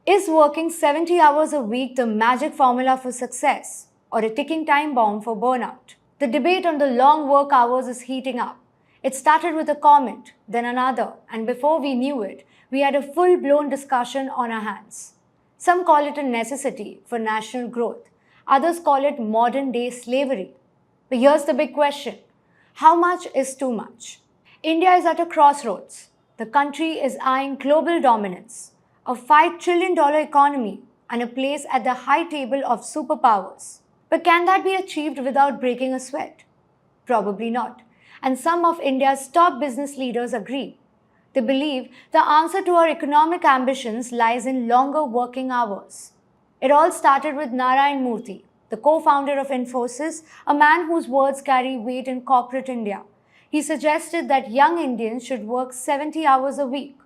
Is working 70 hours a week the magic formula for success or a ticking time bomb for burnout? The debate on the long work hours is heating up. It started with a comment, then another, and before we knew it, we had a full blown discussion on our hands. Some call it a necessity for national growth, others call it modern day slavery. But here's the big question: how much is too much? India is at a crossroads. The country is eyeing global dominance, a $5 trillion economy, and a place at the high table of superpowers. But can that be achieved without breaking a sweat? Probably not. And some of India's top business leaders agree. They believe the answer to our economic ambitions lies in longer working hours. It all started with Narayan Murthy, the co-founder of Infosys, a man whose words carry weight in corporate India. He suggested that young Indians should work 70 hours a week.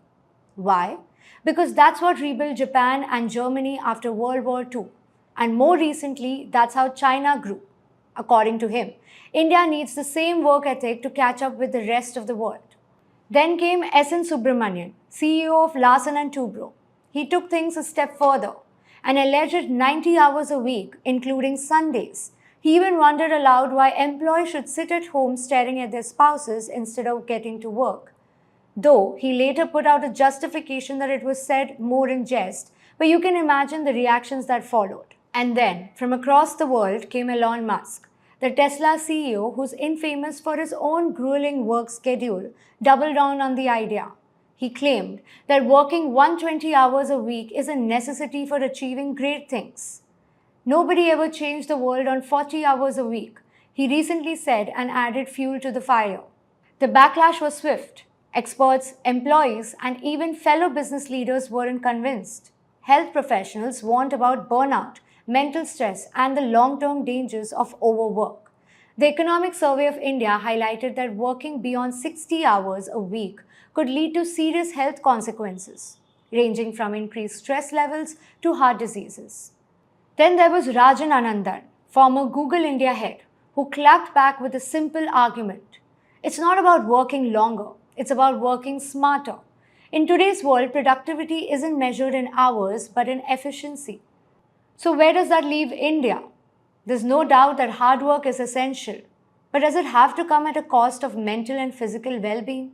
Why? Because that's what rebuilt Japan and Germany after World War II. And more recently, that's how China grew. According to him, India needs the same work ethic to catch up with the rest of the world. Then came S.N. Subramanian, CEO of Larsen & Toubro. He took things a step further. An alleged 90 hours a week, including Sundays. He even wondered aloud why employees should sit at home staring at their spouses instead of getting to work. Though he later put out a justification that it was said more in jest, but you can imagine the reactions that followed. And then, from across the world came Elon Musk, the Tesla CEO who's infamous for his own grueling work schedule, doubled down on the idea. He claimed that working 120 hours a week is a necessity for achieving great things. Nobody ever changed the world on 40 hours a week, he recently said, and added fuel to the fire. The backlash was swift. Experts, employees, and even fellow business leaders weren't convinced. Health professionals warned about burnout, mental stress, and the long-term dangers of overwork. The Economic Survey of India highlighted that working beyond 60 hours a week could lead to serious health consequences, ranging from increased stress levels to heart diseases. Then there was Rajan Anandan, former Google India head, who clapped back with a simple argument. It's not about working longer, it's about working smarter. In today's world, productivity isn't measured in hours but in efficiency. So where does that leave India? There's no doubt that hard work is essential, but does it have to come at a cost of mental and physical well-being?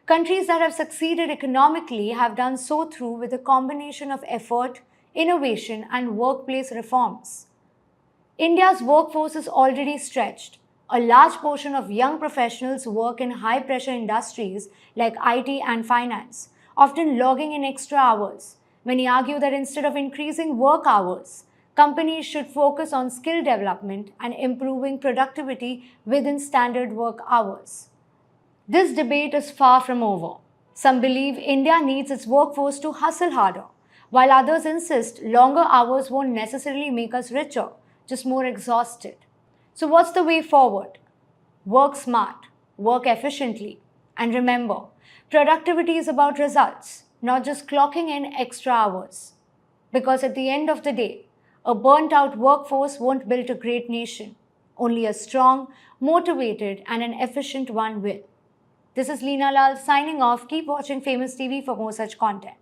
Countries that have succeeded economically have done so through with a combination of effort, innovation, and workplace reforms. India's workforce is already stretched. A large portion of young professionals work in high-pressure industries like IT and finance, often logging in extra hours. Many argue that instead of increasing work hours, companies should focus on skill development and improving productivity within standard work hours. This debate is far from over. Some believe India needs its workforce to hustle harder, while others insist longer hours won't necessarily make us richer, just more exhausted. So what's the way forward? Work smart, work efficiently, and remember, productivity is about results, not just clocking in extra hours. Because at the end of the day, a burnt-out workforce won't build a great nation. Only a strong, motivated, and an efficient one will. This is Leena Lal signing off. Keep watching Famous TV for more such content.